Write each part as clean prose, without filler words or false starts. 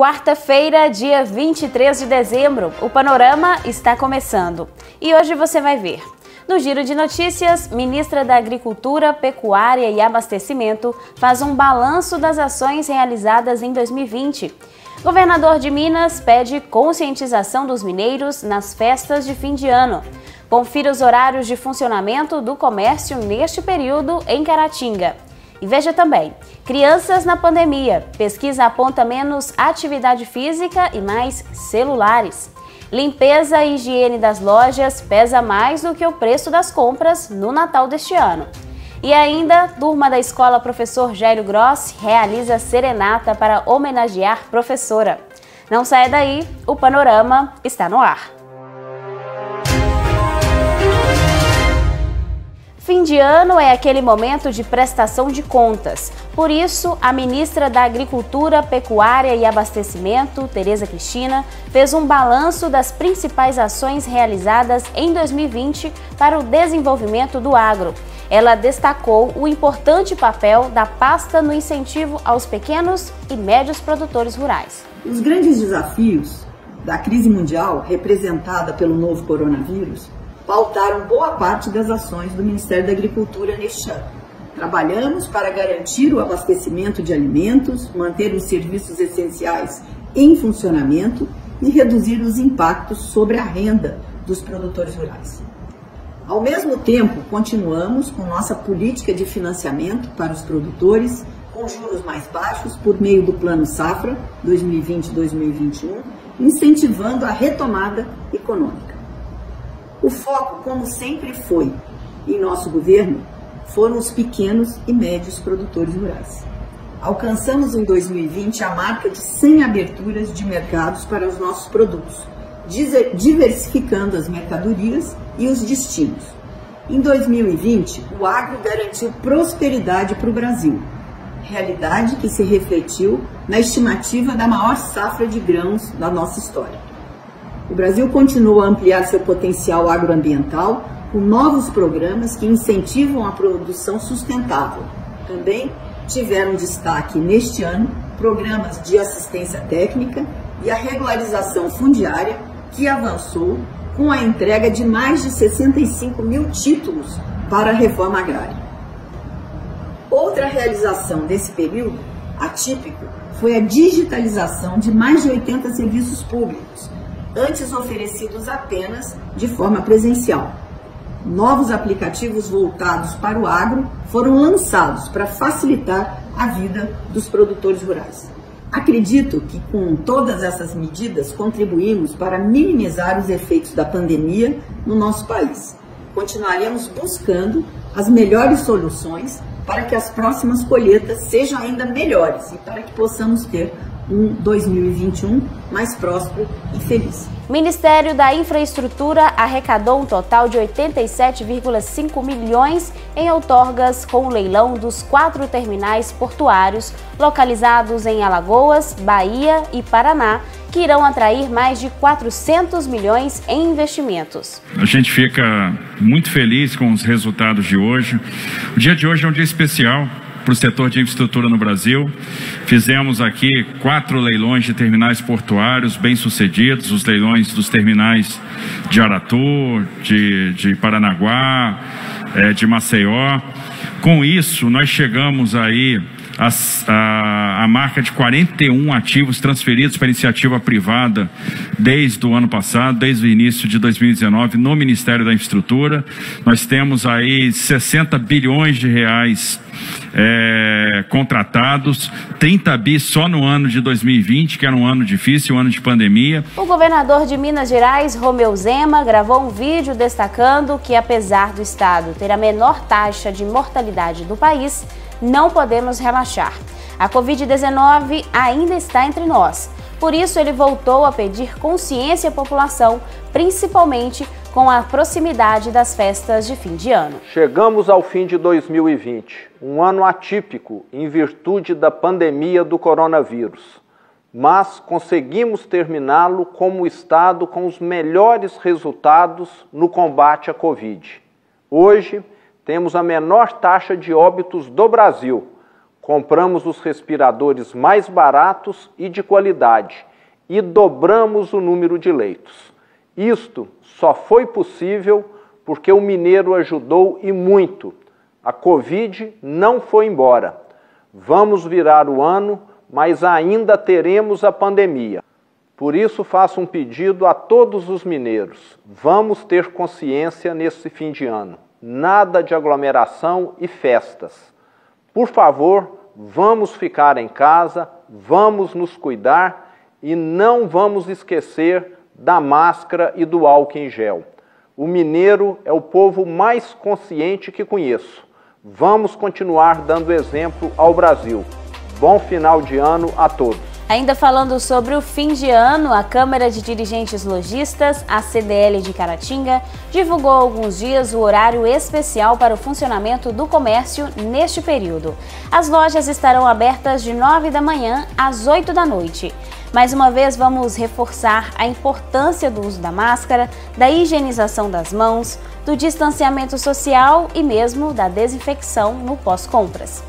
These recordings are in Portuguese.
Quarta-feira, dia 23 de dezembro, o Panorama está começando. E hoje você vai ver. No Giro de Notícias, ministra da Agricultura, Pecuária e Abastecimento faz um balanço das ações realizadas em 2020. Governador de Minas pede conscientização dos mineiros nas festas de fim de ano. Confira os horários de funcionamento do comércio neste período em Caratinga. E veja também, crianças na pandemia, pesquisa aponta menos atividade física e mais celulares. Limpeza e higiene das lojas pesa mais do que o preço das compras no Natal deste ano. E ainda, turma da escola Professor Jairo Grossi realiza serenata para homenagear professora. Não saia daí, o Panorama está no ar. Fim de ano é aquele momento de prestação de contas. Por isso, a ministra da Agricultura, Pecuária e Abastecimento, Tereza Cristina, fez um balanço das principais ações realizadas em 2020 para o desenvolvimento do agro. Ela destacou o importante papel da pasta no incentivo aos pequenos e médios produtores rurais. Os grandes desafios da crise mundial, representada pelo novo coronavírus, pautaram boa parte das ações do Ministério da Agricultura neste ano. Trabalhamos para garantir o abastecimento de alimentos, manter os serviços essenciais em funcionamento e reduzir os impactos sobre a renda dos produtores rurais. Ao mesmo tempo, continuamos com nossa política de financiamento para os produtores, com juros mais baixos por meio do Plano Safra 2020-2021, incentivando a retomada econômica. O foco, como sempre foi em nosso governo, foram os pequenos e médios produtores rurais. Alcançamos em 2020 a marca de 100 aberturas de mercados para os nossos produtos, diversificando as mercadorias e os destinos. Em 2020, o agro garantiu prosperidade para o Brasil, realidade que se refletiu na estimativa da maior safra de grãos da nossa história. O Brasil continua a ampliar seu potencial agroambiental com novos programas que incentivam a produção sustentável. Também tiveram destaque neste ano programas de assistência técnica e a regularização fundiária, que avançou com a entrega de mais de 65 mil títulos para a reforma agrária. Outra realização desse período atípico foi a digitalização de mais de 80 serviços públicos, antes oferecidos apenas de forma presencial. Novos aplicativos voltados para o agro foram lançados para facilitar a vida dos produtores rurais. Acredito que com todas essas medidas contribuímos para minimizar os efeitos da pandemia no nosso país. Continuaremos buscando as melhores soluções para que as próximas colheitas sejam ainda melhores e para que possamos ter um 2021 mais próspero e feliz. O Ministério da Infraestrutura arrecadou um total de 87,5 milhões em outorgas com o leilão dos 4 terminais portuários localizados em Alagoas, Bahia e Paraná, que irão atrair mais de 400 milhões em investimentos. A gente fica muito feliz com os resultados de hoje. O dia de hoje é um dia especial para o setor de infraestrutura no Brasil. Fizemos aqui 4 leilões de terminais portuários bem-sucedidos, os leilões dos terminais de Aratu, de Paranaguá, de Maceió. Com isso, nós chegamos aí a marca de 41 ativos transferidos para iniciativa privada desde o ano passado, desde o início de 2019, no Ministério da Infraestrutura. Nós temos aí 60 bilhões de reais contratados, 30 bi só no ano de 2020, que era um ano difícil, um ano de pandemia. O governador de Minas Gerais, Romeu Zema, gravou um vídeo destacando que, apesar do estado ter a menor taxa de mortalidade do país, não podemos relaxar. A Covid-19 ainda está entre nós. Por isso, ele voltou a pedir consciência à população, principalmente com a proximidade das festas de fim de ano. Chegamos ao fim de 2020, um ano atípico em virtude da pandemia do coronavírus, mas conseguimos terminá-lo como estado com os melhores resultados no combate à Covid. Hoje, temos a menor taxa de óbitos do Brasil, Compramos os respiradores mais baratos e de qualidade e dobramos o número de leitos. Isto só foi possível porque o mineiro ajudou e muito. A Covid não foi embora. Vamos virar o ano, mas ainda teremos a pandemia. Por isso faço um pedido a todos os mineiros. Vamos ter consciência nesse fim de ano. Nada de aglomeração e festas. Por favor, vamos ficar em casa, vamos nos cuidar e não vamos esquecer da máscara e do álcool em gel. O mineiro é o povo mais consciente que conheço. Vamos continuar dando exemplo ao Brasil. Bom final de ano a todos. Ainda falando sobre o fim de ano, a Câmara de Dirigentes Lojistas, a CDL de Caratinga, divulgou há alguns dias o horário especial para o funcionamento do comércio neste período. As lojas estarão abertas de 9 da manhã às 8 da noite. Mais uma vez, vamos reforçar a importância do uso da máscara, da higienização das mãos, do distanciamento social e mesmo da desinfecção no pós-compras.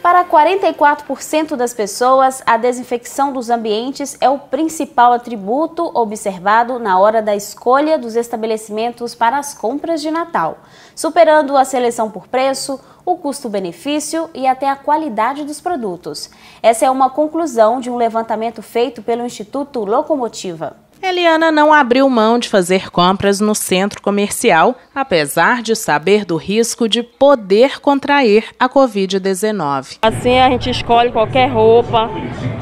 Para 44% das pessoas, a desinfecção dos ambientes é o principal atributo observado na hora da escolha dos estabelecimentos para as compras de Natal, superando a seleção por preço, o custo-benefício e até a qualidade dos produtos. Essa é uma conclusão de um levantamento feito pelo Instituto Locomotiva. Eliana não abriu mão de fazer compras no centro comercial, apesar de saber do risco de poder contrair a Covid-19. Assim a gente escolhe qualquer roupa,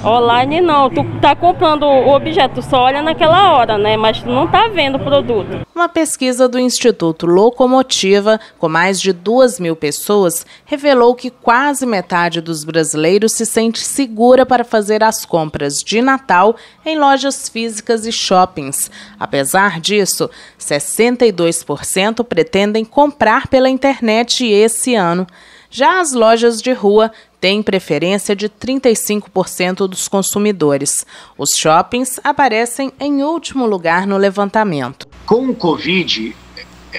online não, tu tá comprando o objeto, só olha naquela hora, né? Mas tu não tá vendo o produto. Uma pesquisa do Instituto Locomotiva, com mais de 2.000 pessoas, revelou que quase metade dos brasileiros se sente segura para fazer as compras de Natal em lojas físicas e shoppings. Apesar disso, 62% pretendem comprar pela internet esse ano. Já as lojas de rua têm preferência de 35% dos consumidores. Os shoppings aparecem em último lugar no levantamento. Com o Covid,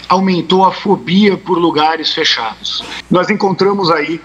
aumentou a fobia por lugares fechados. Nós encontramos aí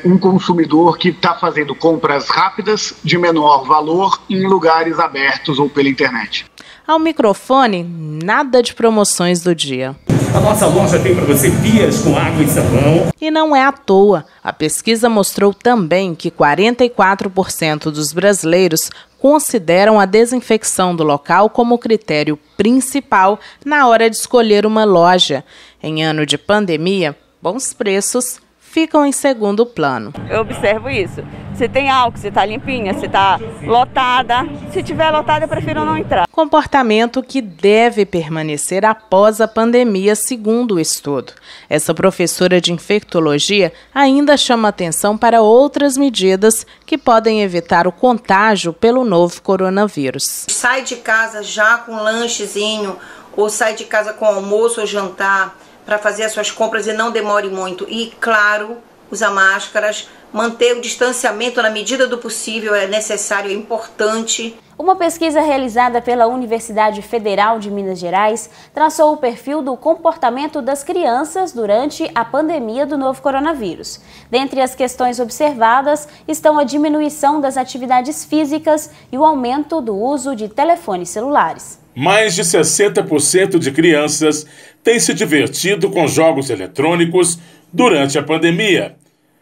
um consumidor que está fazendo compras rápidas, de menor valor, em lugares abertos ou pela internet. Ao microfone, nada de promoções do dia. A nossa loja tem para você pias com água e sabão. E não é à toa. A pesquisa mostrou também que 44% dos brasileiros consideram a desinfecção do local como critério principal na hora de escolher uma loja. Em ano de pandemia, bons preços ficam em segundo plano. Eu observo isso. Se tem álcool, se está limpinha, se está lotada. Se tiver lotada, eu prefiro não entrar. Comportamento que deve permanecer após a pandemia, segundo o estudo. Essa professora de infectologia ainda chama atenção para outras medidas que podem evitar o contágio pelo novo coronavírus. Sai de casa já com um lanchezinho, ou sai de casa com almoço ou jantar, para fazer as suas compras e não demore muito. E, claro, usar máscaras, manter o distanciamento na medida do possível é necessário, é importante. Uma pesquisa realizada pela Universidade Federal de Minas Gerais traçou o perfil do comportamento das crianças durante a pandemia do novo coronavírus. Dentre as questões observadas estão a diminuição das atividades físicas e o aumento do uso de telefones celulares. Mais de 60% de crianças têm se divertido com jogos eletrônicos durante a pandemia.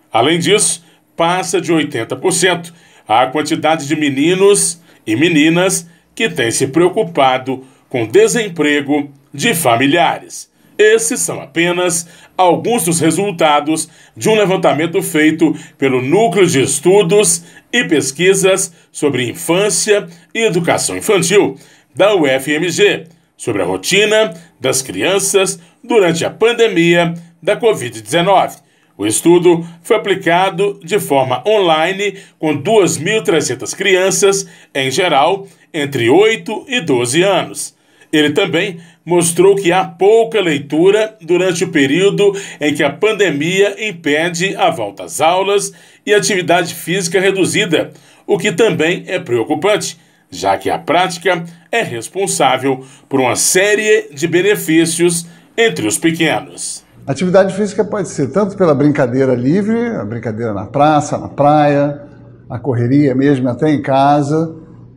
Além disso, passa de 80% a quantidade de meninos e meninas que têm se preocupado com o desemprego de familiares. Esses são apenas alguns dos resultados de um levantamento feito pelo Núcleo de Estudos e Pesquisas sobre Infância e Educação Infantil da UFMG, sobre a rotina das crianças durante a pandemia da Covid-19. O estudo foi aplicado de forma online com 2.300 crianças, em geral, entre 8 e 12 anos. Ele também mostrou que há pouca leitura durante o período em que a pandemia impede a volta às aulas e atividade física reduzida, o que também é preocupante, já que a prática é responsável por uma série de benefícios entre os pequenos. Atividade física pode ser tanto pela brincadeira livre, a brincadeira na praça, na praia, a correria mesmo, até em casa,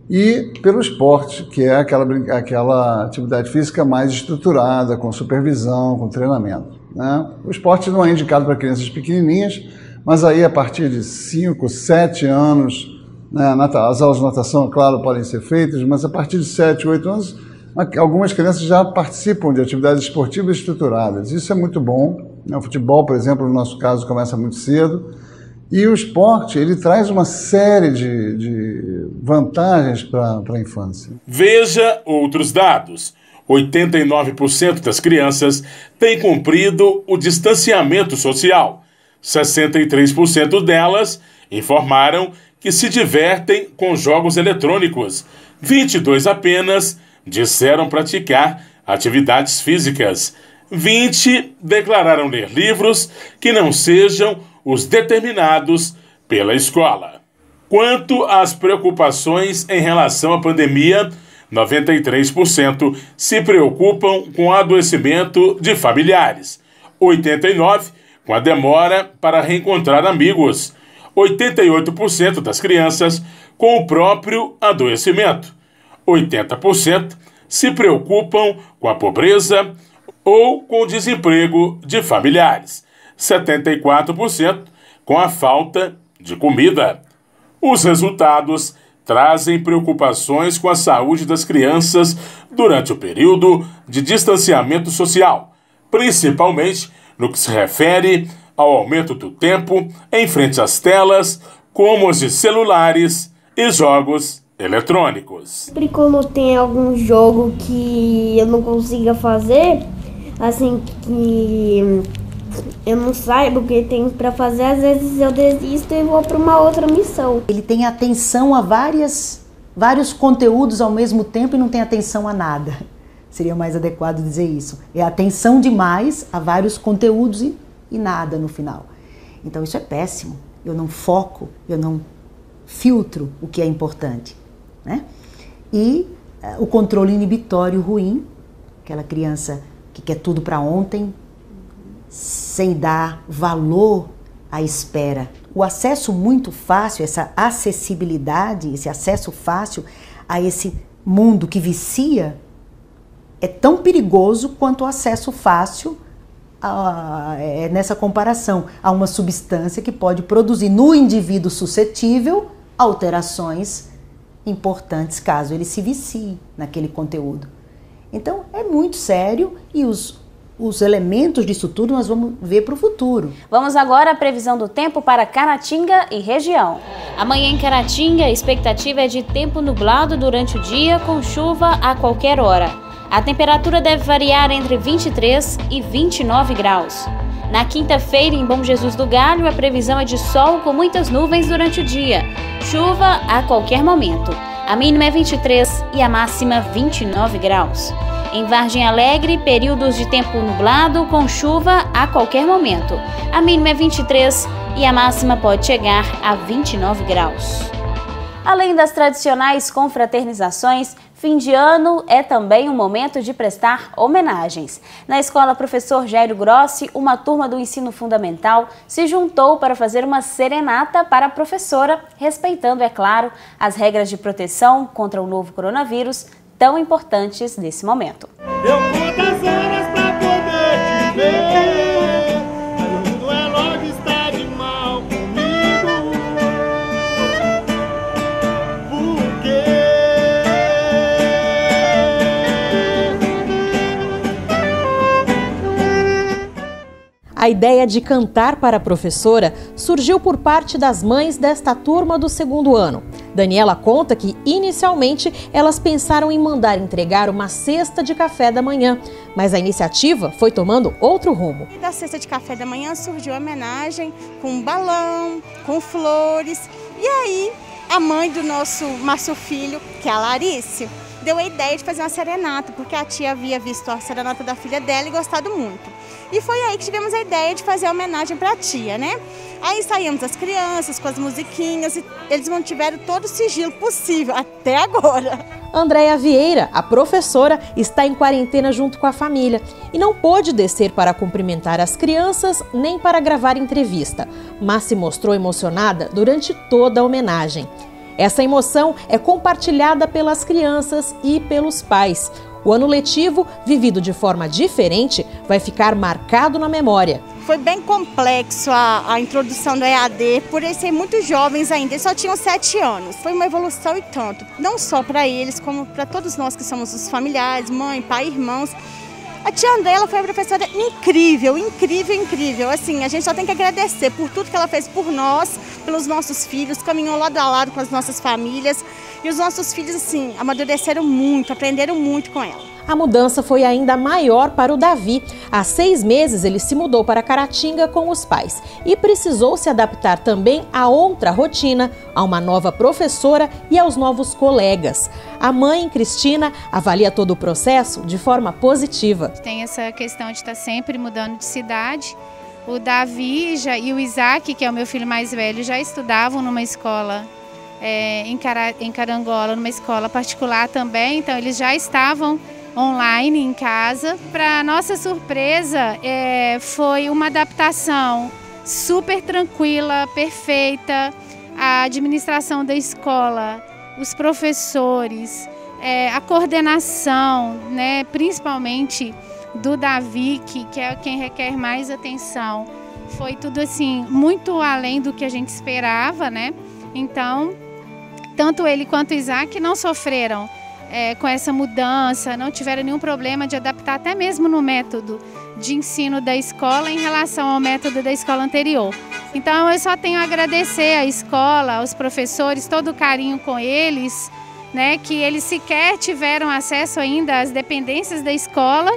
e pelo esporte, que é aquela atividade física mais estruturada, com supervisão, com treinamento, né? O esporte não é indicado para crianças pequenininhas, mas aí a partir de 5, 7 anos, né, as aulas de natação, claro, podem ser feitas, mas a partir de 7, 8 anos, algumas crianças já participam de atividades esportivas estruturadas. Isso é muito bom, né? O futebol, por exemplo, no nosso caso, começa muito cedo. E o esporte, ele traz uma série de vantagens para a infância. Veja outros dados. 89% das crianças têm cumprido o distanciamento social. 63% delas informaram que se divertem com jogos eletrônicos. 22% apenas disseram praticar atividades físicas. 20% declararam ler livros que não sejam os determinados pela escola. Quanto às preocupações em relação à pandemia, 93% se preocupam com o adoecimento de familiares. 89% com a demora para reencontrar amigos. 88% das crianças com o próprio adoecimento. 80% se preocupam com a pobreza ou com o desemprego de familiares. 74% com a falta de comida. Os resultados trazem preocupações com a saúde das crianças durante o período de distanciamento social, principalmente no que se refere ao aumento do tempo em frente às telas, como os de celulares e jogos eletrônicos. Sempre quando tem algum jogo que eu não consiga fazer, assim que eu não saiba o que tem para fazer, às vezes eu desisto e vou para uma outra missão. Ele tem atenção a vários conteúdos ao mesmo tempo e não tem atenção a nada. Seria mais adequado dizer isso. É atenção demais a vários conteúdos e nada no final. Então isso é péssimo. Eu não foco, eu não filtro o que é importante, né? E o controle inibitório ruim, aquela criança que quer tudo para ontem, sem dar valor à espera. O acesso muito fácil, essa acessibilidade, esse acesso fácil a esse mundo que vicia é tão perigoso quanto o acesso fácil nessa comparação a uma substância que pode produzir no indivíduo suscetível alterações importantes caso ele se vicie naquele conteúdo. Então é muito sério e os elementos disso tudo nós vamos ver para o futuro. Vamos agora à previsão do tempo para Caratinga e região. Amanhã em Caratinga, a expectativa é de tempo nublado durante o dia, com chuva a qualquer hora. A temperatura deve variar entre 23 e 29 graus. Na quinta-feira, em Bom Jesus do Galho, a previsão é de sol com muitas nuvens durante o dia. Chuva a qualquer momento. A mínima é 23 e a máxima 29 graus. Em Vargem Alegre, períodos de tempo nublado com chuva a qualquer momento. A mínima é 23 e a máxima pode chegar a 29 graus. Além das tradicionais confraternizações, fim de ano é também um momento de prestar homenagens. Na Escola Professor Jairo Grossi, uma turma do ensino fundamental se juntou para fazer uma serenata para a professora, respeitando, é claro, as regras de proteção contra o novo coronavírus, tão importantes nesse momento. Eu conto as horas pra poder te ver, mas o mundo é logo está de mal comigo. Por quê? A ideia de cantar para a professora surgiu por parte das mães desta turma do segundo ano. Daniela conta que, inicialmente, elas pensaram em mandar entregar uma cesta de café da manhã, mas a iniciativa foi tomando outro rumo. Da cesta de café da manhã surgiu a homenagem com um balão, com flores, e aí a mãe do nosso Márcio Filho, que é a Larice, deu a ideia de fazer uma serenata, porque a tia havia visto a serenata da filha dela e gostado muito. E foi aí que tivemos a ideia de fazer a homenagem para a tia, né? Aí saímos as crianças com as musiquinhas e eles mantiveram todo o sigilo possível até agora. Andréia Vieira, a professora, está em quarentena junto com a família e não pôde descer para cumprimentar as crianças nem para gravar entrevista, mas se mostrou emocionada durante toda a homenagem. Essa emoção é compartilhada pelas crianças e pelos pais. O ano letivo, vivido de forma diferente, vai ficar marcado na memória. Foi bem complexo a introdução do EAD, por eles serem muito jovens ainda, eles só tinham 7 anos. Foi uma evolução e tanto, não só para eles, como para todos nós que somos os familiares, mãe, pai, irmãos. A tia André, ela foi uma professora incrível, incrível, incrível. Assim, a gente só tem que agradecer por tudo que ela fez por nós, pelos nossos filhos, caminhou lado a lado com as nossas famílias. E os nossos filhos, assim, amadureceram muito, aprenderam muito com ela. A mudança foi ainda maior para o Davi. Há 6 meses ele se mudou para Caratinga com os pais e precisou se adaptar também a outra rotina, a uma nova professora e aos novos colegas. A mãe, Cristina, avalia todo o processo de forma positiva. Tem essa questão de estar sempre mudando de cidade. O Davi e o Isaac, que é o meu filho mais velho, já estudavam numa escola em Carangola, numa escola particular também, então eles já estavam online em casa. Para nossa surpresa, foi uma adaptação super tranquila, perfeita. A administração da escola, os professores, a coordenação, né, principalmente do Davi, que é quem requer mais atenção, foi tudo assim muito além do que a gente esperava, né? Então, tanto ele quanto o Isaac não sofreram com essa mudança, não tiveram nenhum problema de adaptar até mesmo no método de ensino da escola em relação ao método da escola anterior. Então eu só tenho a agradecer à escola, aos professores, todo o carinho com eles, né, que eles sequer tiveram acesso ainda às dependências da escola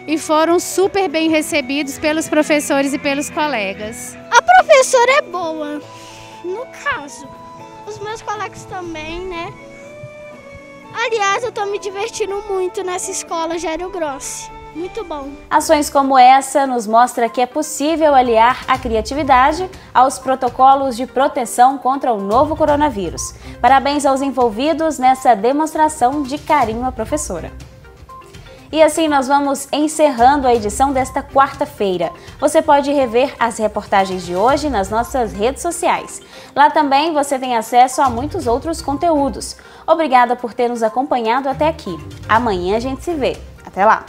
e foram super bem recebidos pelos professores e pelos colegas. A professora é boa, no caso. Os meus colegas também, né? Aliás, eu estou me divertindo muito nessa escola Jairo Grossi. Muito bom. Ações como essa nos mostram que é possível aliar a criatividade aos protocolos de proteção contra o novo coronavírus. Parabéns aos envolvidos nessa demonstração de carinho à professora. E assim nós vamos encerrando a edição desta quarta-feira. Você pode rever as reportagens de hoje nas nossas redes sociais. Lá também você tem acesso a muitos outros conteúdos. Obrigada por ter nos acompanhado até aqui. Amanhã a gente se vê. Até lá!